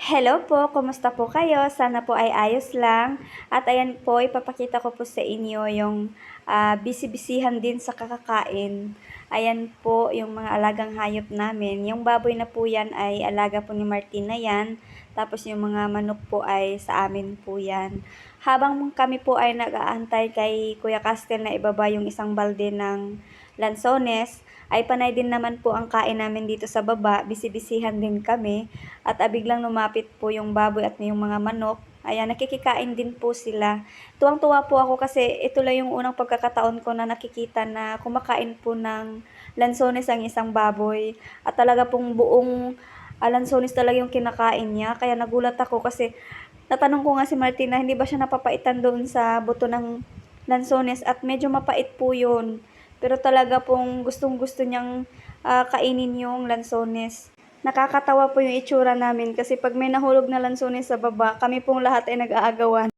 Hello po, kumusta po kayo? Sana po ay ayos lang. At ayan po, ipapakita ko po sa inyo yung bisi-bisihan din sa kakakain. Ayan po yung mga alagang hayop namin. Yung baboy na po yan ay alaga po ni Martina yan. Tapos yung mga manok po ay sa amin po yan. Habang kami po ay nag-aantay kay Kuya Castel na ibaba yung isang balde ng lansones, ay panay din naman po ang kain namin dito sa baba. Bisi-bisihan din kami. At biglang lumapit po yung baboy at yung mga manok. Ayan, nakikikain din po sila. Tuwang-tuwa po ako kasi ito lang yung unang pagkakataon ko na nakikita na kumakain po ng lansones ang isang baboy. At talaga pong buong lansones talaga yung kinakain niya. Kaya nagulat ako kasi natanong ko nga si Martina, hindi ba siya napapaitan doon sa buto ng lansones at medyo mapait po yun. Pero talaga pong gustong-gusto niyang kainin yung lansones. Nakakatawa po yung itsura namin kasi pag may nahulog na lansones sa baba, kami pong lahat ay nag-aagawan.